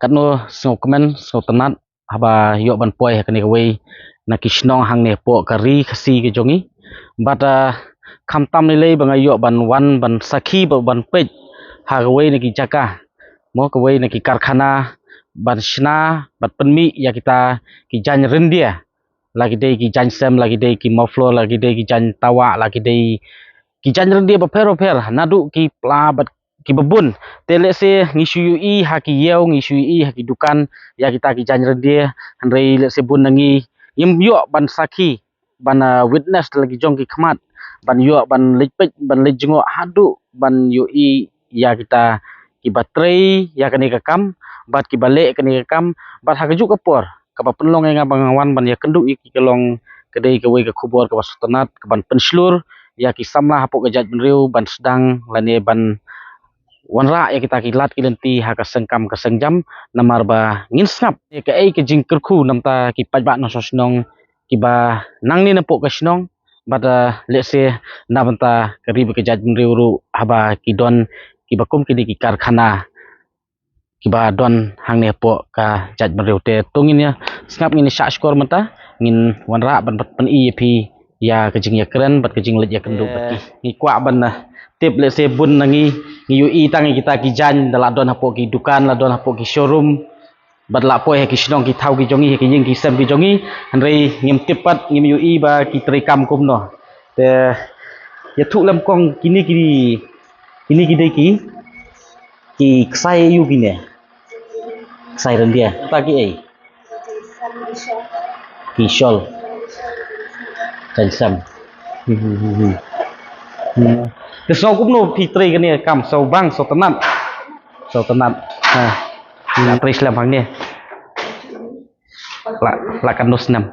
kat no snow kemen snow tenat haba yok ban poi kani wei na kishnong hang ne po kari khasi ke jongi but kham tam le bang yok ban wan ban sakhi ban pej ha wei ne ki jaka mo ke wei ne ki karkhana ban shna bat penmi ya kita ki jan rendia lagi dei ki jan sem lagi dei ki moflo lagi dei ki jan tawa lagi dei ki jan rendia ba pero per nadu ki pla bat ki bebun tele se ngisu i ha ki yeu ngisu i ha ki dukan ya kita ki jan rendia handrei le se bun nangi yim yo ban sakhi ban witness lagi jong ki khmat ban yo ban lipet ban lejungo hadu ban yu i ya kita ki batrei ya kani ka kam bat ki bale kani ka kam bat ha kaju kapor ka ba penlong nga bangawan ban ya kendu ki kelong kedai ke wei ke kubur ke wastanat ke ban penslur ya ki samlah hapuk ke jat benriu ban sedang lane ban wanra ya kita kilat kilenti ha ka sengkam ka sengjam namar ba ngin snap ya ke ai ke jingkerku namta ki pajba no sosnong ki ba nangni napuk ke snong but let's say na banta kari be ke jat benriu ru haba ki don ki bakum ki di ki karkhana ki ba don hang ne po ka jat benriu te tungin ya snap ngin sha skor mata ngin wanra ban pen i pi ya ke jing ya keren bat ke jing let ya kendu bat ki ngi kwa ban tip le se bun nangi ngi yu i tangi kita ki jan dala don hapo ki dukan la don hapo ki showroom bat la po he ki snong ki thau ki jongi ki ying ki sem ki jongi hanrei ngim tipat ngim yu i ba ki trikam kum no te ya thu lam kong kini ki dei ki ksai yu ki ne ksai ren dia ta ki ai ki shol chan sam the snow cũng nô phi tre cái này cầm sầu băng sầu tanam là tre làm hàng này là căn nốt năm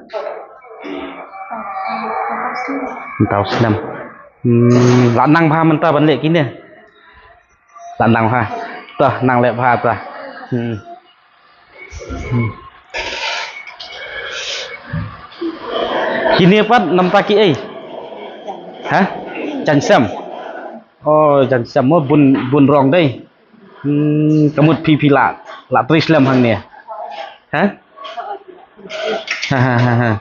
tàu năm là năng pha mình ta vấn đề kia nè là năng pha ta năng lệ pha ta kini apa nam taki ai hả chan sam oh chan sam mo bun rong đây kamut pi la tris lam hang ne hả ha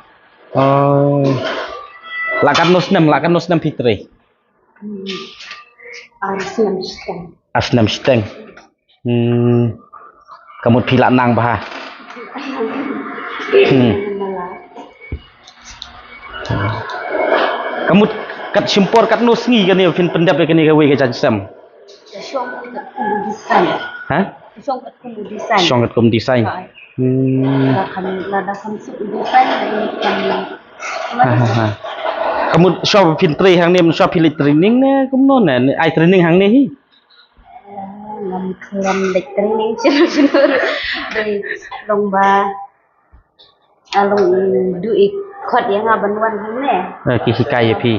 oh la kan nos nam pitri asnam steng kamut pi la nang ba kamut kat simpor kat nosngi kan ni fin pendap kan ni gawe ke jansam ha song kat kum design kamut shop fin tri hang ni shop pilit training ne kum non ne ai training hang ni hi làm lịch training chưa dari lomba alung duit khot yang ngaban wan ne ki hikai pi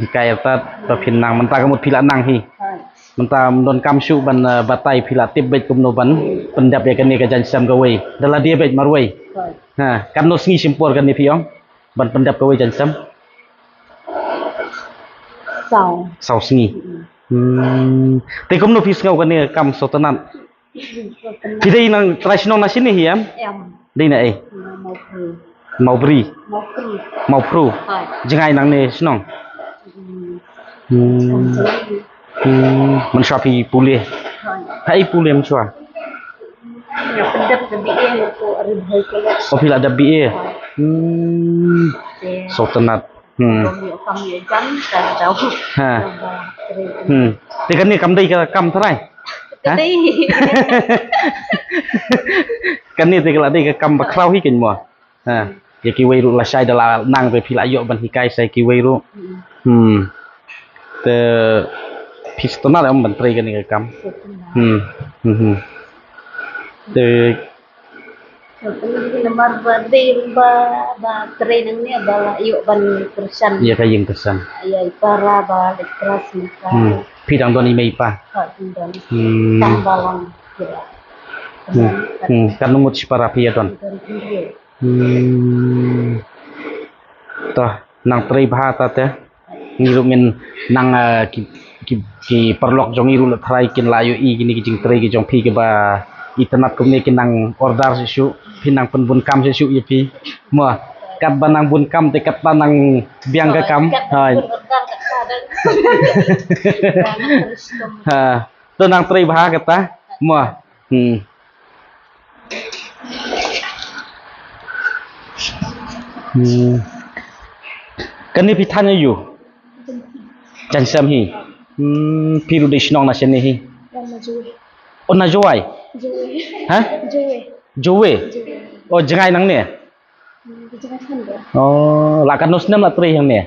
hikai ta to phin nang manta kamut pila nang hi manta don kam su ban batai pila tip bet kum no ban pendap ya kan ni ka jansam gawe dala dia bet marwai ha kan no sngi simpor kan ni piong ban pendap gawe jansam sau sngi te kum no pis ngau kan ni kam sotanan pidai nang tradisional nasi ni hiam đây này màu pru jangai nang ne snong man shapi pule hai pule am chua oh pila ada bi so tenat ha te kan ni kam dai ka kam tharai kan ni te kala dei ka kam ba krau hi kin mo ha ya ki wei ru la sai dala nang pe phila yo ban hikai sai ki wei ru te pistona la ban tre kan ni ka kam te lembar ba training ni adalah yo ban persan ya ka yeng persan ya para ba kelas maka pidang doni mei pa tambalan kan numut para pia don toh nang trei bha ta te ngirumin nang ki perlok jong iru trai kin layu i gini ki jing tre ki jong pi ke ba internet kum ni kinang order su pinang pen bun kam su ye pi mo kat banang bun kam te kat banang biang ka kam hai ha to nang tre bha kata mo kan ni pithan yu chan sam hi piru de shnong na chen hi on na joai ha jowe oh jangai nang ne oh la kan nosnam la tri yang ne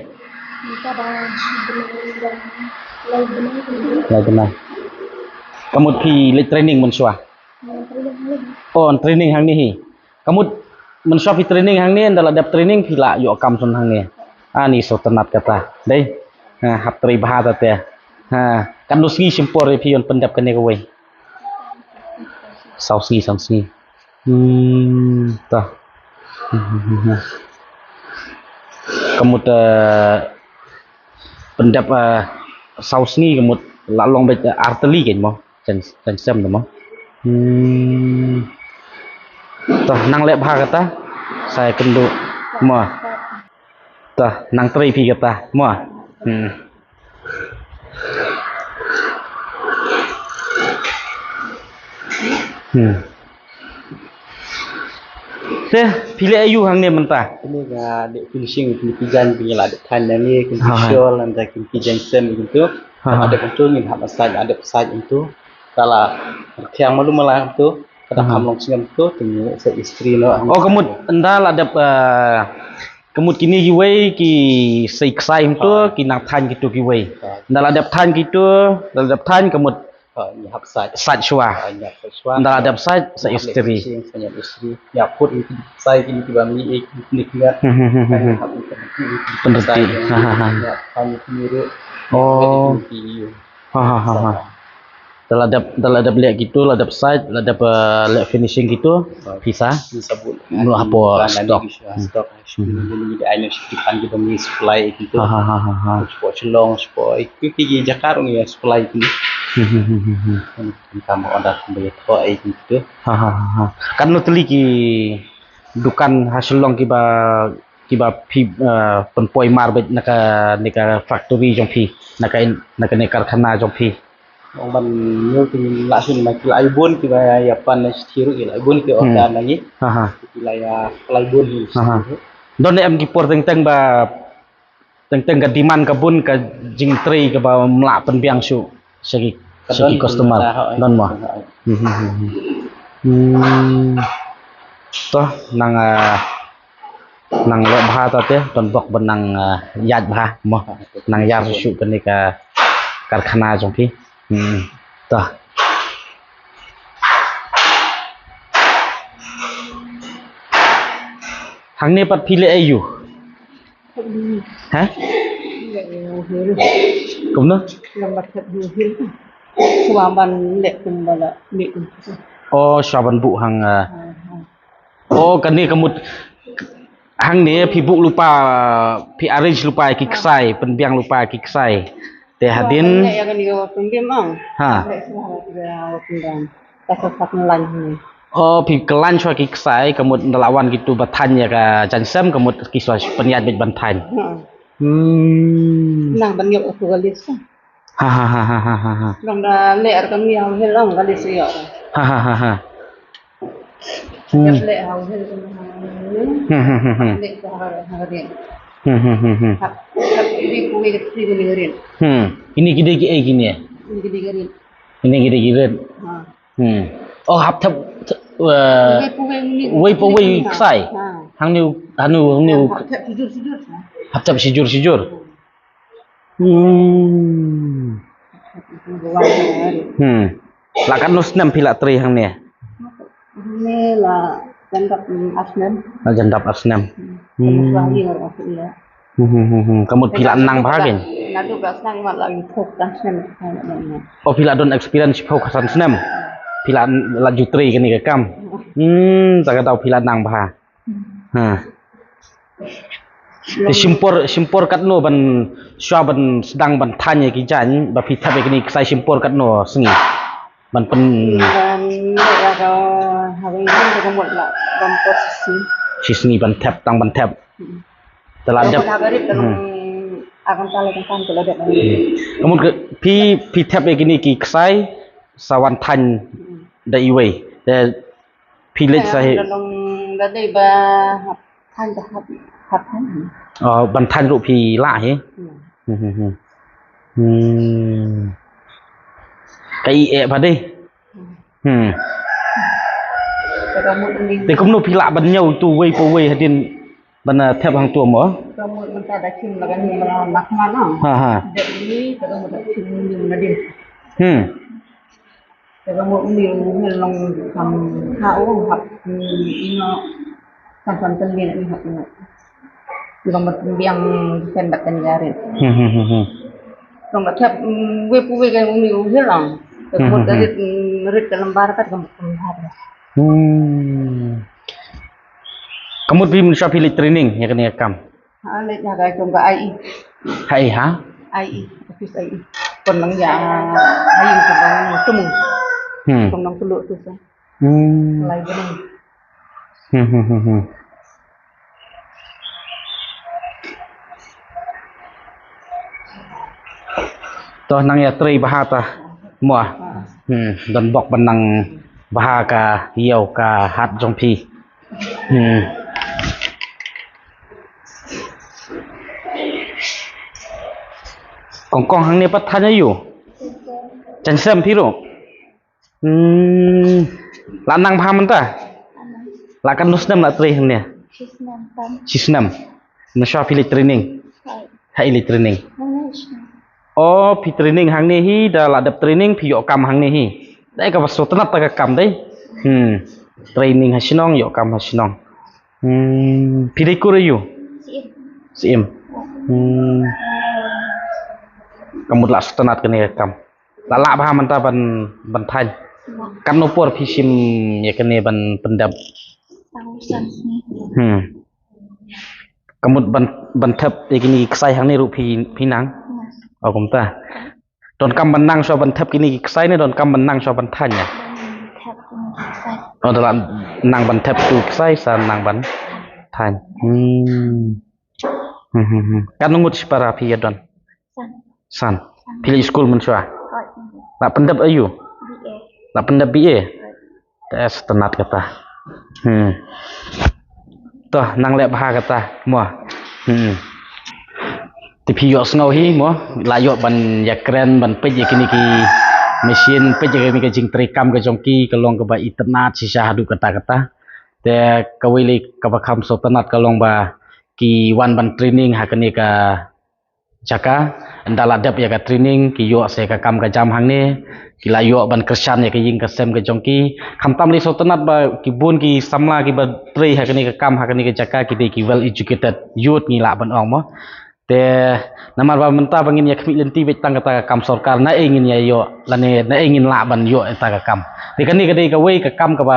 la benar kamu pi le training mun swa oh training hang ni hi kamu mun swa pi training hang ni ndala dap training pi la yo kam sun hang ni ani so tenat kata dei hap tri bha ta te kan nosngi simpor pi on pendap kan ne ko wei sau sni ta kemut pendap sau sni kemut la long bet arteli ken mo chan sem mo ta nang le bha kata saya kendu mo ta nang tri pi kata mo thế pile ayu hang ne menta ini ga de finishing kijan bi la de tan ni kin visual and the kijan sem itu ada control ni hab asaj ada asaj itu kala yang malu malah itu kadang kamlong singam itu temu se istri no oh kemut anda ada kemut kini giwei ki sei ksai itu kinang tan gitu giwei anda ada tan gitu ada tan kemut ni hab asaj saj shwa anda ada saj se istri saya istri ya put itu saya kini tiba mi ni kiat penderti ya kami miru oh dalam lihat gitu ladap side ladap lihat finishing gitu bisa sabut lu apa stok jadi ada sipan kita mi supply gitu sport long sport iki jakar ni supply itu kamu ada kembali to gitu kan lu teli ki dukan hasil long kiba pi penpoi marbet naka factory jong pi naka karkhana jong pi man nyo tin lasun makil aibon kiba ya pan stiru ila aibon ki order lagi ila ya aibon don em ki por teng ba teng ka demand kabun ka jing tri ka ba mla pen biang su segi customer don mo toh nang lo bha ta te ton bok benang yat bha mo nang yar su kan ni ka karkhana jong pi toh hang ni pat pile ayu ha cũng đó lambat kat hil suaban le kumbala mi oh syaban bu hang oh kan ni kemut hang ni pi bu lupa pi arrange lupa ki ksai penbiang lupa ki ksai te hadin ya kan yo pembim ang ha le suara pembim tak melan ni oh pi kelan chwa ki ksai kemut ndalawan gitu batan ya ka jansam kemut ki swa penyat bet bantan nang ban yo aku galis ha nang da le ar kan mi hau hel ang galis yo ha le hau hel le ko ha dia ini kuwi ni garin ini gede ki gini ya ini garin ini gede gede oh hap thap wei po wei ksai hang niu hap thap sijur la kan nusnam pila tri hang ni ni la jandap asnam kamu pila nang bahagian nadu gas nang mat lagi thok dan asnam oh pila don experience phok hasan snam pila la jutri kan ni ka kam jaga tau pila nang bah ha Te simpor kat no ban swa ban sedang ban tanya ki jan ba pi thabe kini sai simpor kat no sengi ban pen Ada hari ini juga buat lah dalam posisi. si sengi ban thap tang ban thap telah Kalau jap dah garit dalam akan kali kan kalau ada. kamu pi thap kini ki sai sawan tan da iwe da pilit sai Dalam dari bah han dah hat han. ban tan ru pi la he cái e ba đi Kamu ini. thì cũng nó phi lạ bắn nhau tu vây po vây hadin ban thép hàng tuồng mở Kamu minta ada cim lagan ni nak mana? ha Jadi kamu ada cim ni nadin. hmm Kamu ini melong kam kau hap ino sampan tengin ini hap ino. Long biang sendak kan garit. Long thap we pu we kan uni hilang. Kamu garit merit dalam barat kamu hap. kamu bim sa pilih training ya kena kam Alit na kay kung ai. hai ha Ai, office ai. Kon nang ya ayun sa bang tumong. Kung nang tulo to sa. Lay ganun. toh nang ya tri bahata mua dan bok benang bahaka hiau ka hat jong pi kong hang ni pat thanya yu chan sem pi ro la nang pha man ta la kan nusnam la tri hang ne sisnam na sha pi training hai li training oh pi training hang ni hi da la dap training pi yo kam hang ni hi dai ka so tanap ta ka kam dai training ha sinong yo kam ha sinong pi dai ko yu sim kamu la stanat ka ni kam la la ba man ta ban than kan no por pi sim ya ka ni ban pendap kamu ban thap ikini ksai hang ni ru pi nang oh kum ta don kam ban nang so ban thap kini ksai ni don kam ban nang so ban than ya oh dalam nang ban thap tu ksai sa nang ban than kan ngut para pi ya don san pilih school mun swa la pendap ayu la pendap BA tes tenat kata toh nang lek baha kata mua tipi yo ngau hi mo la yo ban ya keren ban pe ya kini ki mesin pe ya kini jing trikam ke jongki ke long ke ba internet si hadu kata te kawili ka ba kham so tanat ka long ba ki wan ban training ha kini ka jaka ndala dap ya ka training ki yo se ka kam ka jam hang ni ki la yo ban kersan ya ka ying ka sem ka jongki kham tam li so tanat ba ki bun ki samla ki ba tri ha kini ka kam ha kini ka jaka ki de ki well educated youth ni la ban ong mo te namar ba menta bangin ya khmi lenti bet tang kata kam sarkar na ingin ya yo lane na ingin la ban yo ta ka kam te kani ka de ka wei ka kam ka ba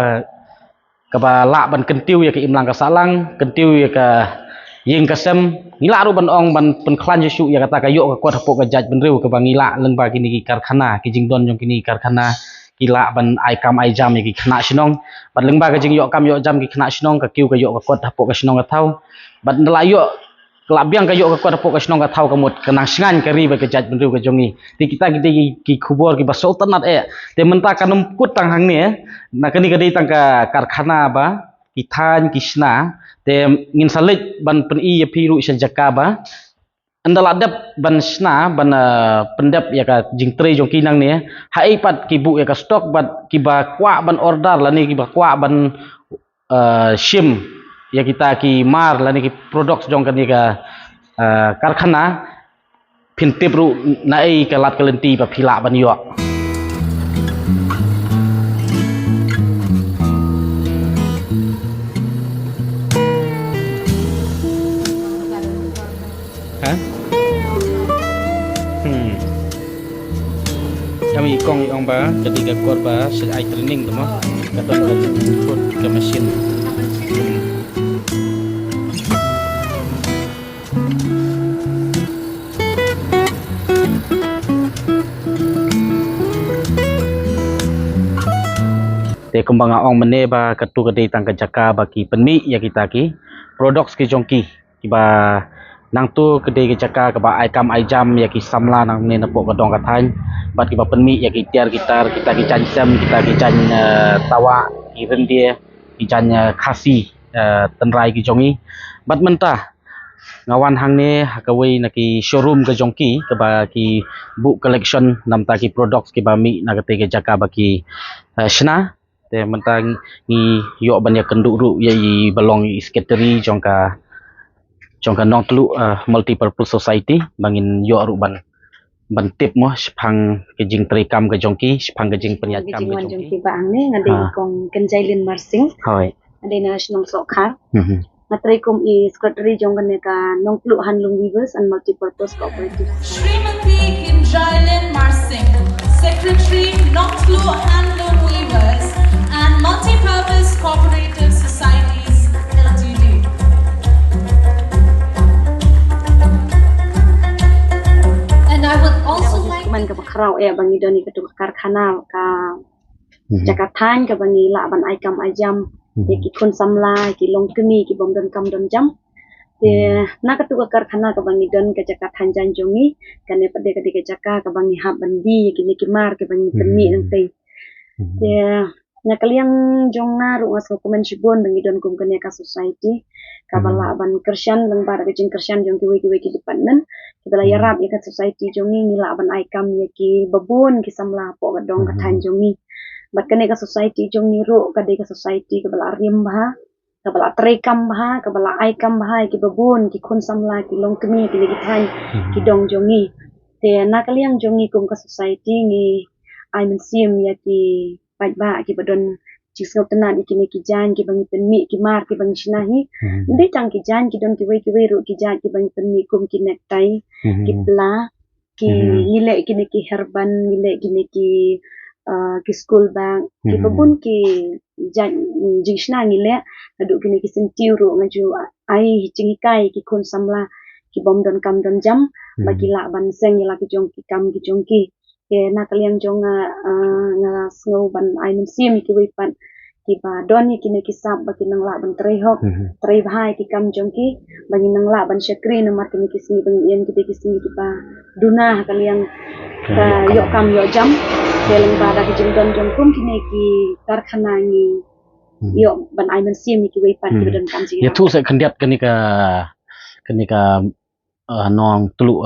la ban kentiu ya ka imlang ka salang kentiu ya ka ying ka sem ngila ru ban ong ban pen klan ju ya kata ka yo ka kwat po ka jaj ban riu ka bangila leng ba kini ki karkhana ki jingdon jong kini karkhana kila ban ai kam ai jam ya ki khna sinong ban leng ba ka jing yo kam yo jam ki khna sinong ka kiu ka yo ka kwat po ka sinong ka thau ban la yo kelabiang kayu ke kuat pokok senong ke tahu kamu kenang singan ke riba ke jaj bendu ke jongi di kita ki kubur ki basultanat te menta kanum kut tang hang ni na kani kadi tang ka karkhana ba ki than kisna te ngin salit ban pen i piru jaka ba andal adap ban sna ban pendap ya ka jingtre jong kinang ni hai pat ki bu ya ka stok bat ki ba kwa ban order la ni ki ba kwa ban shim ya kita ki mar lani ki produk jong kan ka karkhana phintip ru nai ka lat kalenti pa phila ban yo ha kami kong ong ba ketika kor ba ai training tu mah kata ka mesin te kumbang ong mene ba katu kade tang kejaka baki penmi ya kita ki products ki jongki ki ba nang tu kede kejaka ke ba aikam aijam ya ki samla nang ne napok kadong kathan bat ki ba penmi ya ki tiar gitar kita ki chan sem kita ki chan tawa ki rendia ki chan khasi tenrai ki jongi bat mentah ngawan hang ne hakawai na ki showroom ke jongki ke ba ki book collection nam ta ki products ki ba mi na kate ke jaka ba ki shna te mentang ni yo ban ya kenduk ru ya i belong i secretary jongka nong telu multi purpose society bangin yo ru ban tip mo shpang ke jing trikam ke jongki shpang ke jing penyat kam ke jingwan jongki jong ba ang ne ngade kong kenjailin marsing hoi ade na shnong sokhar Matray kum is secretary jong ka nong tlu handlung weavers and multi-purpose cooperative. Srimati Kinjailin Marsing, Secretary, Nongtlu Handloom Weavers and Multi-Purpose Cooperative Societies Ltd. And I would also like Man ka bakraw bangi doni ka tu karkhana ka Jakarta ka bangi la ban aikam ajam ki kun samla ki long kemi ki bom don kam don jam te na ka tu ka karkhana ka bangi don ka Jakarta jan jongi kane pade ka de jaka ka bangi ha bandi ki ni ki mar ka bangi permi nang te te na kaliang jong na ru ngas ko men shibon bangi don kum kane ka society ka bala ban Krishan bang bar ka jing Krishan jong ki ki department ki bala yarap ya ka society jongi ni la ban aikam ya ki babun ki samla po ka dong ka than jongi bat kane ka society jong ni ro ka de ka society ka bala rim bah ka bala trekam bah ka bala aikam bah ki babun ki khun samla ki long kemi ki legi than ki dong jongi te na kaliang jongi kum ka society ni ai men sim ya ki pai ba ki badon jisau tenan ikini ki jan ki bangi penmi ki mar ki bangi shinahi ndi tang ki jan ki don ki we ro ki jan ki bangi penmi kum ki necktie ki pla ki ngile ikini ki herban ngile ikini ki school bag ki babun ki jingshna ngile adu kini ki sentiu ro ngaju ai chingikai ki khun samla ki bom don kam don jam bagi la ban seng la ki jong ki kam ki jong ki ke na kaliang jong nga snow ban ai nim sim ki wipan ki ba don ki ne ki sab bagi nang la ban trei hok trei bhai ki kam jong ki bagi nang la ban shakri na mat ki sini bagi em ki sini ki ba duna kaliang ka yo kam yo jam keleng pada ki jing don jong kum kini ki karkhana ni yo ban ai men sim ki wipan ki don kam jing ya tu se khandiat kani ka nong tulu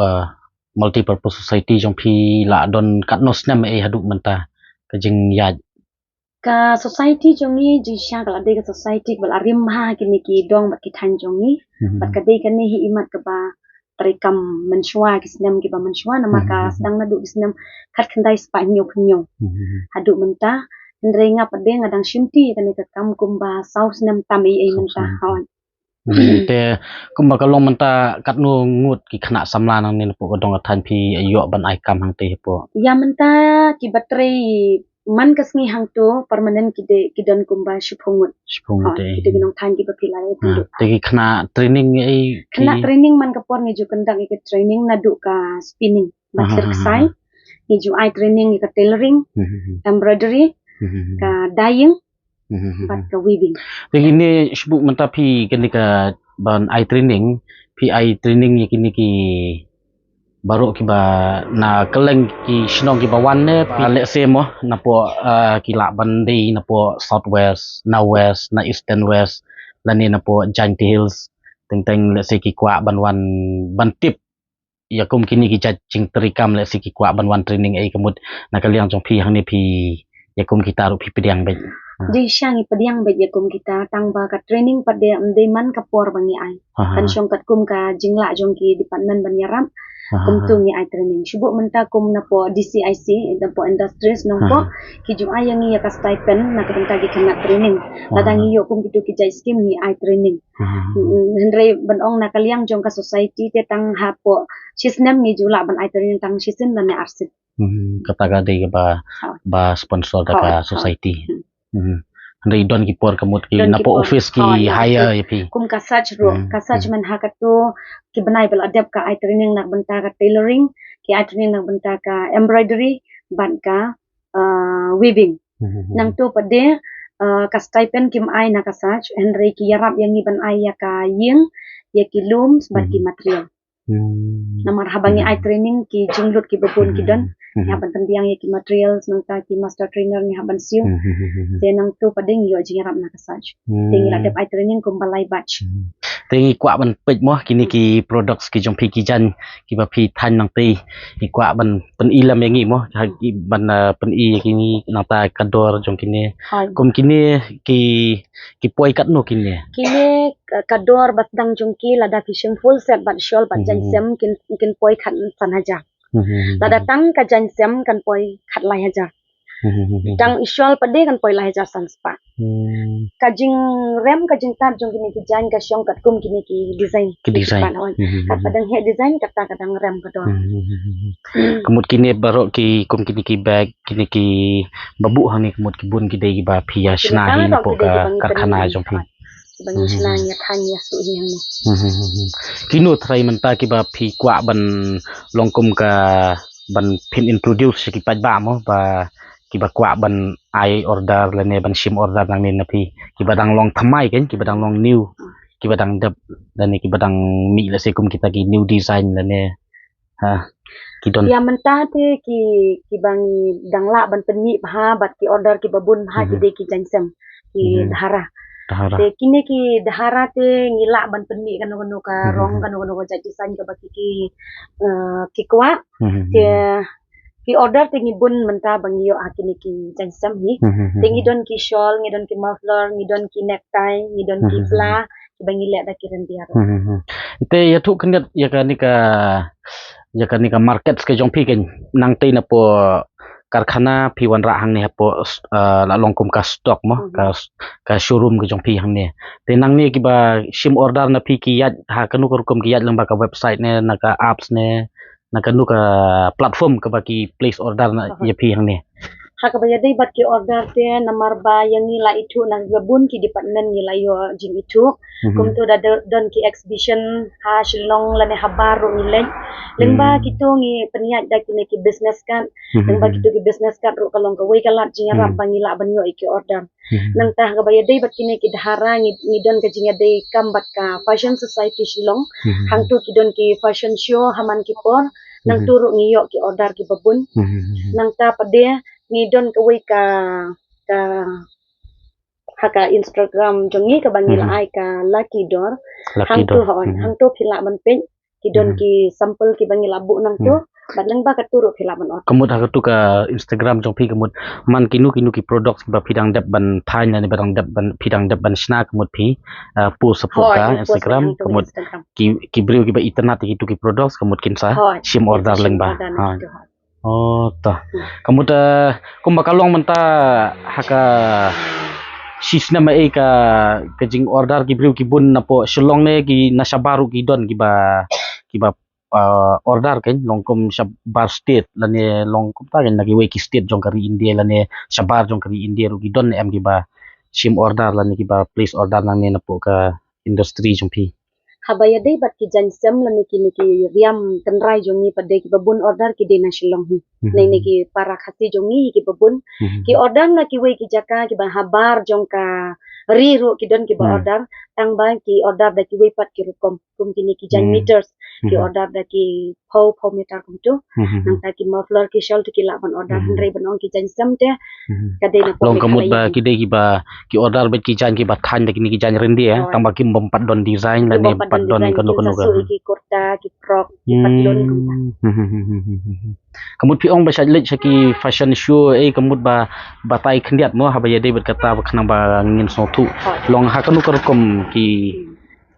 multi purpose society jong phi la don katnos nam e hadu menta ka jing ya ka society jongi jisha kala de ka society bal arim ha kini ki dong bat ki than jongi bat ka de kan hi imat ka ba trikam menshwa ki sinam ki ba menshwa na maka sedang nadu ki sinam khat khandai spanyo phnyo hadu menta ndre nga pade ngadang shimti kan ka kam kumba saus nam tam ei menta hawan te kumba kalong menta katnu ngut ki khana samla nang ne po dong than phi yo ban ai kam hang te po ya menta ki batrei man kasngi hang to permanent ki don kumba shupung te ki binong than ki bapilai te ki khana training ei kena training man kapor ni ju kendang ki training nadu ka spinning maksir sai ni ju ai training ka tailoring embroidery ka dyeing bat ka weaving te kini shbu menta phi kini ka ban ai training phi ai training ye kini ki baru ki ba na keleng ki shnong ki bawan ne pi le se mo na po ki la bandi na po southwest na west na eastern west la ni na po giant hills teng teng le se ki kwa banwan ban tip ya kum kini ki cha ching trikam le se ki kwa banwan training ai kemut na kaliang jong phi hang ni phi ya kum kita ru phi pediang be di syangi pediang be kum kita tang ba ka training pade amde man kapor bangi ai kan syong kat kum ka jingla jong ki department ban yaram kum tu ngi ai training shubu menta kum na po DCIC na po industries no po ki ju ai yang ya ka stipend na ka tang gi kana training ladang yo kum kitu ki jai scheme ni ai training hendrei ban ong na kaliang jong ka society te tang ha po shisnam ni ju la ban ai training tang shisin dan ne arsit kata ga de ba sponsor da ka society Hendai don ki por kamut ki na po office ki hire ya pi kum ka search ro ka search man ha ka tu ki banai bel adap ka ai training nak benta ka tailoring ki ai training nak benta ka embroidery ban ka weaving nang tu pade ka stipend kim ai na ka sach Henry ki yarap yang iban ai ya ka ying ya ki lum sebat ki material namar habangi ai training ki jinglut ki bebun ki don ya ban tembiang ya ki materials nang ta ki master trainer ni haban siu te nang tu pading yo jing yarap na ka sach ting la dep ai training kum balai batch Tengi kuat ban pej moh kini ki products ki jong pi ki jan ki ba pi than nang ti ki kuat ban pen i lam yang i moh ki ban pen i kini nang ta kador jong kini kum kini ki poi kat no kini kini kador bat dang jong ki lada fishing full set bat shawl bat jan sem kin poi khat san haja lada tang ka jan sem kan poi khat lai haja dang shawl pade kan poi lai haja san spa kajing rem kajing tat jong kini ki jan ka syong kat kum kini ki design kat padang he design kata kadang rem kador kemut kini baru ki kum kini ki bag kini ki babu hang ni kemut ki bun ki dei ba pi ya shna hi na po ka karkhana jong pi bangi shna ya thanya su hi hang ni kinu thrai menta ki ba pi kwa ban longkum ka ban pin introduce ki paj ba mo ba ki ba kwa ban ai order la ne ban sim order nang ni na pi ki badang long thamai ken ki badang long new ki badang dep dan ni ki badang mi la se kum kita ki new design la ne ha ki don ya menta te ki bangi dangla ban penni ha bat ki order ki babun ha ki de ki jansem ki dhara te kini ki dhara te ngila ban penni kan no ka rong kan no ka design ka baki ki kwa te ki order tingi bun menta bangi yo akini ki jansem ni tingi don ki shawl ngi don ki muffler ngi don ki necktie ngi don ki pla ki bangi le da ki rendiar ite ya thu khnat ya ka ni ka market ke jong pi ken nang te na po karkhana pi wan ra hang ne po la longkum ka stock mo ka showroom ke jong pi hang ne te nang ni ki ba sim order na pi ki yat ha kanu kum ki yat lang ba ka website ne na ka apps ne na kanu ka platform ka ba ki place order na ya pi hang ne hakabaya dei bat ki order te namar ba yang ni la itu nang babun ki department ni la yo jing itu kum tu da don ki exhibition ha shillong la ne habar ro ni lengba kitu ngi peniat da ki business kan lengba kitu ki business kan ro kalong ka wei kalat jing rap bangi la ban yo ki order nang ta hakabaya dei bat ki dhara ngi don ka jing dei kam bat ka fashion society shillong hang tu ki don ki fashion show haman ki por nang turu ngi yo ki order ki babun nang ta pade ni don ka wei ka haka Instagram jongi ka bangil ai ka lucky door hang tu phila ban pe ki don ki sample ki bangil abu nang tu badlang ba ka turu phila ban or kemut ha tu ka Instagram jong pi kemut man kinu ki products ba pidang dap ban thain ni badang dap ban pidang dap ban sna kemut pi post support ka Instagram kemut ki briu ki ba internet ki tu ki products kemut kin sa sim order leng ba oh ta kamu kum bakalong menta haka sisna ma e ka kajing order ki briu ki bun na po shlong ne ki nasabaru ki don ki ba order ken longkum sabar state lane longkum ta ken lagi weki state jong kari India lane sabar jong kari India ru ki don em ki ba sim order lane ki ba place order nang ne na po ka industry jong pi habaya dei bat ki jansem la niki riam tenrai jongi pade ki babun order ki de nasilong hi nei niki para khati jongi ki babun ki order na ki wei ki jaka ki ba habar jong ka ri ru ki don ki ba order tang ba ki order da ki wei pat ki rukom kum ki niki jan meters ki order da ki pau meter kum tu nang ta ki muffler ki shawl ki la ban order hendrei ban ong ki jansem te ka de na long kamut ba ki de ki ba ki order bet ki jan ki ba than da ki niki jan rendi tang ba ki bompat don design la ne padon kanu ki kurta ki crop ki patlon kamut pi ong ba sajlet ki fashion show kamut ba batai khndiat mo habaya de bet kata ba khnang ba ngin so thu long ha kanu kom ki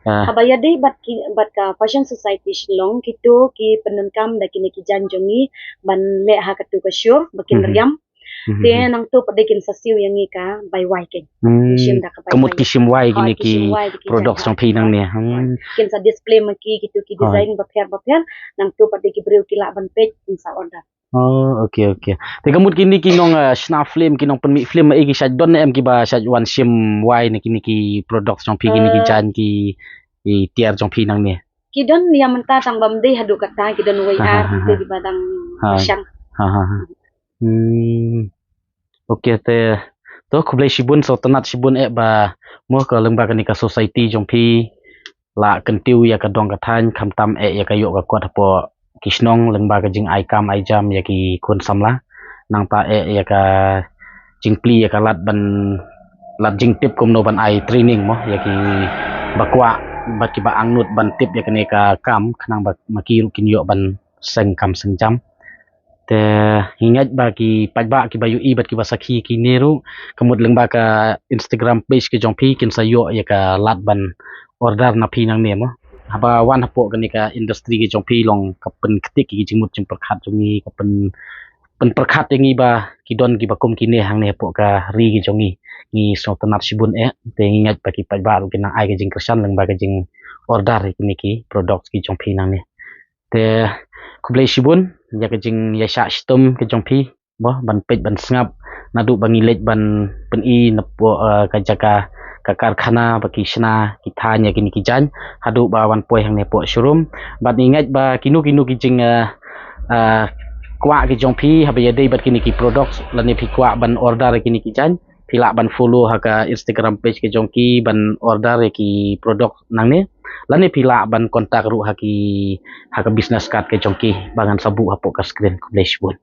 habaya dei bat ka fashion society shillong kitu ki penunkam da kini ki janjongi ban le ha katu ka show bakin riam te nang tu padekin sasiu yang ni ka by y ken sim da ka kamut ki sim y gini ki products jong pi nang ne kin sa display ma ki kitu ki design ba pher nang tu padeki breu ki la ban page insa order oh okay te kamut kini ki nong snap film ki nong penmi film ki saj don em ki ba saj wan sim y ni kini ki products jong pi gini ki jan ki tiar jong pi nang ne ki don dia menta tang bam dei hadu kata ki don wi ar tu di badang syang okay te to kublai shibun so tanat shibun ba mo ka lengba ka ni ka society jongpi la kentiu ya ka dong ka than kham tam ya ka yo ka kwat po kisnong lengba ka jing ai kam ai jam ya ki kun samla nang ta ya ka jingpli ya ka lat jing tip kum no ban ai training mo ya ki bakwa bat ki ba angnut ban tip ya ka ni ka kam khnang ba maki ru kin yo ban seng kam seng jam te ingat bagi pajba ki bayu ibat ki basaki ki neru kemud lengba ka Instagram page ki jongpi kin sayo ya ka lat ban order na pi nang ne mo haba wan hapo ka ni ka industry ki jongpi long kapen ketik ki jingmut jing perkhat jongi kapen perkhat yangi ba ki don ki bakum ki ne hang ne hapo ka ri ki jongi ni so tanat sibun te ingat bagi pajba ru kin ai ki jing kersan lengba ka jing order ki ki product ki jongpi nang ne te kublai shibun ya ke jing ya sha stum ke jongpi bo ban pej ban sngap nadu bangi lej ban pen napo ka jaka ka karkhana baki shna ki thanya kini ki jan hadu ba wan poi hang ne po showroom bat ingat ba kinu ki jing kwa ki jongpi haba ya dei bat kini ki products lani phi kwa ban order kini ki jan phila ban follow ha ka Instagram page ke jongki ban order ki product nang ne lani phila ban kontak ru ha ka business card ke jongki bangan sabu hapo ka screen kublai shibun